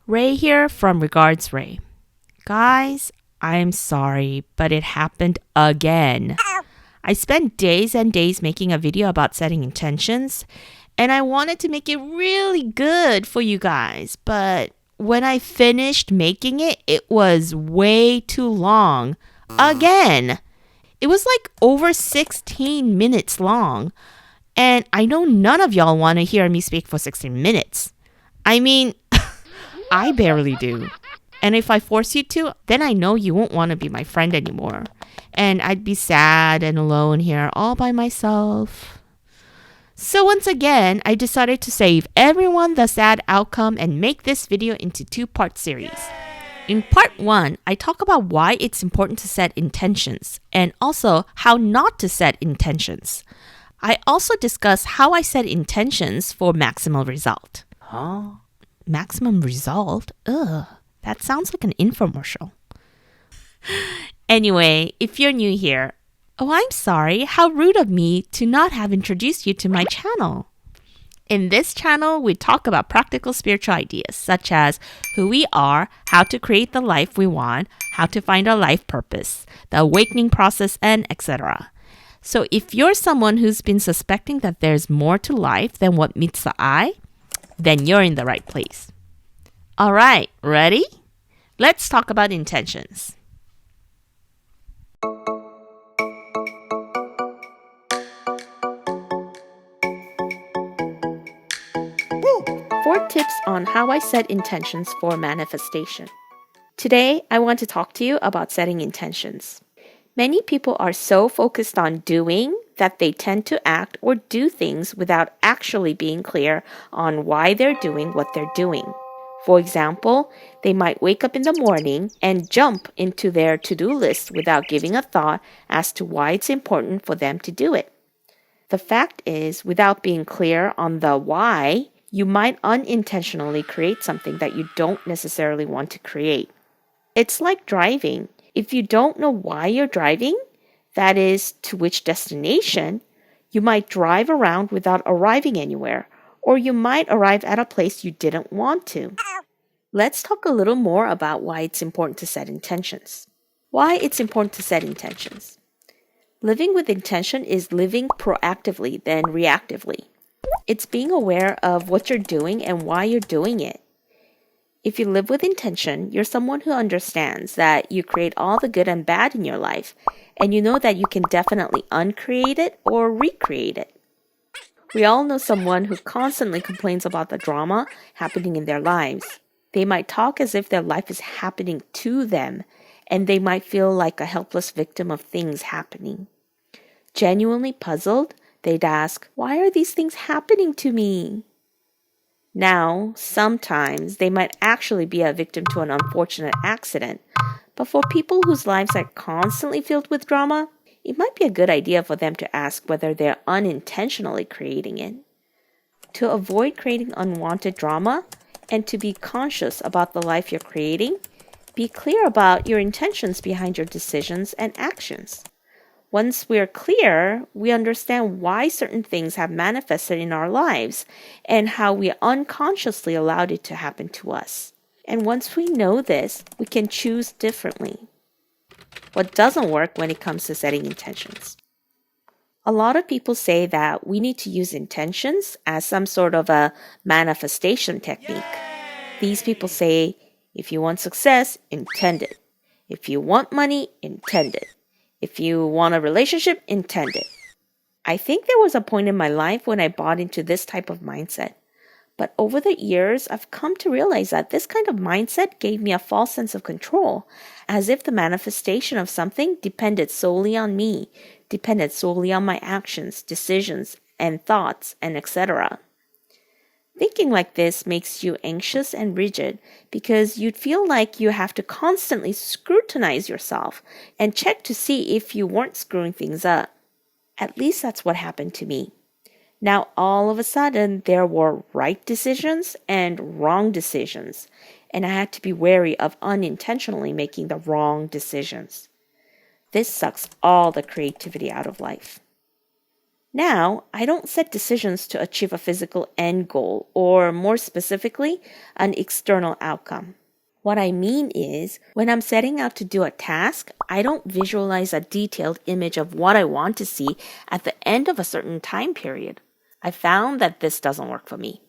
Ray here from Regards Ray. Guys, I'm sorry, but it happened again. I spent days and days making a video about setting intentions, and I wanted to make it really good for you guys, but when I finished making it, it was way too long. Again! It was like over 16 minutes long, and I know none of y'all want to hear me speak for 16 minutes. I mean, I barely do. And if I force you to, then I know you won't want to be my friend anymore. And I'd be sad and alone here all by myself. So once again, I decided to save everyone the sad outcome and make this video into two-part series. In part 1, I talk about why it's important to set intentions and also how not to set intentions. I also discuss how I set intentions for maximal result. Maximum result? Ugh, that sounds like an infomercial. Anyway, if you're new here, I'm sorry, how rude of me to not have introduced you to my channel. In this channel, we talk about practical spiritual ideas such as who we are, how to create the life we want, how to find our life purpose, the awakening process, and etc. So if you're someone who's been suspecting that there's more to life than what meets the eye, then you're in the right place. All right, ready? Let's talk about intentions. Four tips on how I set intentions for manifestation. Today, I want to talk to you about setting intentions. Many people are so focused on doing that they tend to act or do things without actually being clear on why they're doing what they're doing. For example, they might wake up in the morning and jump into their to-do list without giving a thought as to why it's important for them to do it. The fact is, without being clear on the why, you might unintentionally create something that you don't necessarily want to create. It's like driving. If you don't know why you're driving, that is, to which destination, you might drive around without arriving anywhere, or you might arrive at a place you didn't want to. Let's talk a little more about why it's important to set intentions. Why it's important to set intentions. Living with intention is living proactively than reactively. It's being aware of what you're doing and why you're doing it. If you live with intention, you're someone who understands that you create all the good and bad in your life, and you know that you can definitely uncreate it or recreate it. We all know someone who constantly complains about the drama happening in their lives. They might talk as if their life is happening to them, and they might feel like a helpless victim of things happening. Genuinely puzzled, they'd ask, "Why are these things happening to me?" Now, sometimes they might actually be a victim to an unfortunate accident, but for people whose lives are constantly filled with drama, it might be a good idea for them to ask whether they're unintentionally creating it. To avoid creating unwanted drama and to be conscious about the life you're creating, be clear about your intentions behind your decisions and actions. Once we're clear, we understand why certain things have manifested in our lives and how we unconsciously allowed it to happen to us. And once we know this, we can choose differently. What doesn't work when it comes to setting intentions? A lot of people say that we need to use intentions as some sort of a manifestation technique. These people say, if you want success, intend it. If you want money, intend it. If you want a relationship, intend it. I think there was a point in my life when I bought into this type of mindset. But over the years, I've come to realize that this kind of mindset gave me a false sense of control, as if the manifestation of something depended solely on me, depended solely on my actions, decisions, and thoughts, and etc. Thinking like this makes you anxious and rigid because you'd feel like you have to constantly scrutinize yourself and check to see if you weren't screwing things up. At least that's what happened to me. Now, all of a sudden, there were right decisions and wrong decisions, and I had to be wary of unintentionally making the wrong decisions. This sucks all the creativity out of life. Now, I don't set decisions to achieve a physical end goal or, more specifically, an external outcome. What I mean is, when I'm setting out to do a task, I don't visualize a detailed image of what I want to see at the end of a certain time period. I found that this doesn't work for me.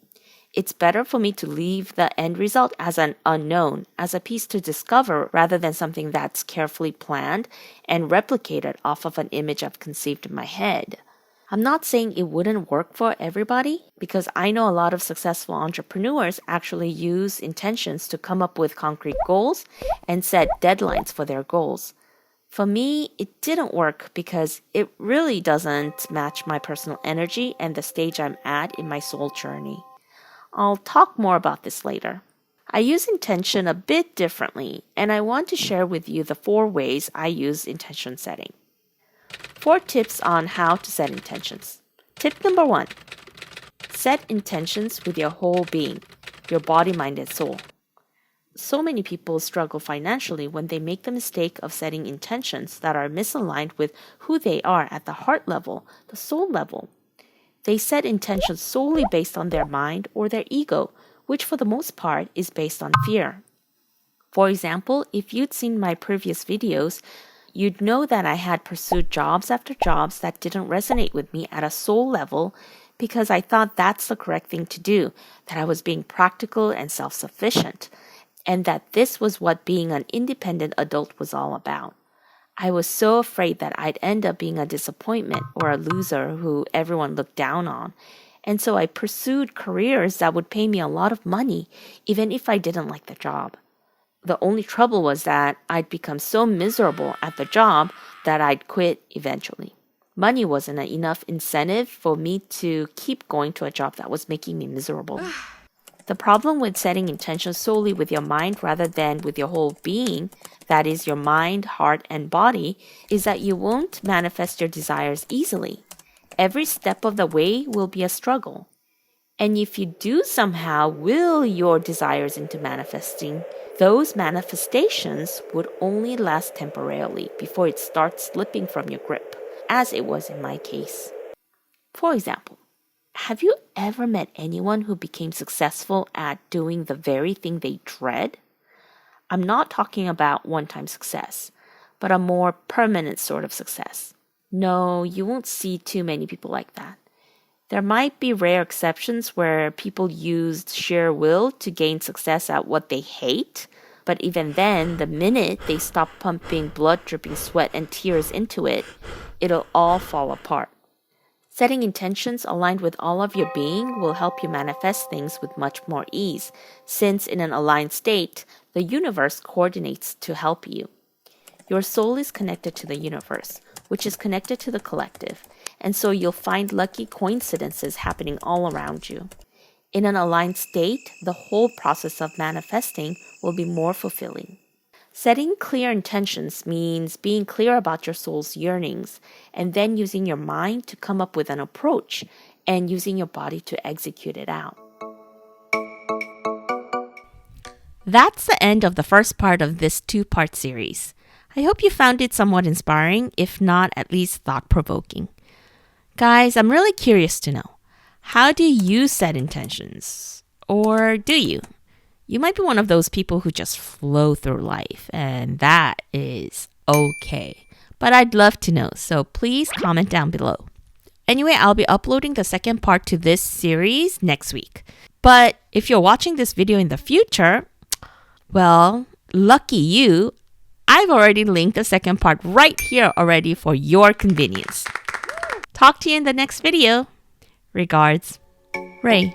It's better for me to leave the end result as an unknown, as a piece to discover rather than something that's carefully planned and replicated off of an image I've conceived in my head. I'm not saying it wouldn't work for everybody because I know a lot of successful entrepreneurs actually use intentions to come up with concrete goals and set deadlines for their goals. For me, it didn't work because it really doesn't match my personal energy and the stage I'm at in my soul journey. I'll talk more about this later. I use intention a bit differently, and I want to share with you the 4 ways I use intention setting. 4 tips on how to set intentions. Tip number 1. Set intentions with your whole being, your body, mind, and soul. So many people struggle financially when they make the mistake of setting intentions that are misaligned with who they are at the heart level, the soul level. They set intentions solely based on their mind or their ego, which for the most part is based on fear. For example, if you'd seen my previous videos, you'd know that I had pursued jobs after jobs that didn't resonate with me at a soul level because I thought that's the correct thing to do, that I was being practical and self-sufficient, and that this was what being an independent adult was all about. I was so afraid that I'd end up being a disappointment or a loser who everyone looked down on. And so I pursued careers that would pay me a lot of money, even if I didn't like the job. The only trouble was that I'd become so miserable at the job that I'd quit eventually. Money wasn't enough incentive for me to keep going to a job that was making me miserable. The problem with setting intentions solely with your mind rather than with your whole being, that is your mind, heart, and body, is that you won't manifest your desires easily. Every step of the way will be a struggle. And if you do somehow will your desires into manifesting, those manifestations would only last temporarily before it starts slipping from your grip, as it was in my case. For example, have you ever met anyone who became successful at doing the very thing they dread? I'm not talking about one-time success, but a more permanent sort of success. No, you won't see too many people like that. There might be rare exceptions where people used sheer will to gain success at what they hate, but even then, the minute they stop pumping blood, dripping sweat, and tears into it, it'll all fall apart. Setting intentions aligned with all of your being will help you manifest things with much more ease, since in an aligned state, the universe coordinates to help you. Your soul is connected to the universe, which is connected to the collective, and so you'll find lucky coincidences happening all around you. In an aligned state, the whole process of manifesting will be more fulfilling. Setting clear intentions means being clear about your soul's yearnings and then using your mind to come up with an approach and using your body to execute it out. That's the end of the first part of this 2-part series. I hope you found it somewhat inspiring, if not at least thought-provoking. Guys, I'm really curious to know, how do you set intentions? Or do you? You might be one of those people who just flow through life, and that is okay. But I'd love to know, so please comment down below. Anyway, I'll be uploading the second part to this series next week. But if you're watching this video in the future, well, lucky you, I've already linked the second part right here already for your convenience. Talk to you in the next video. Regards, Ray.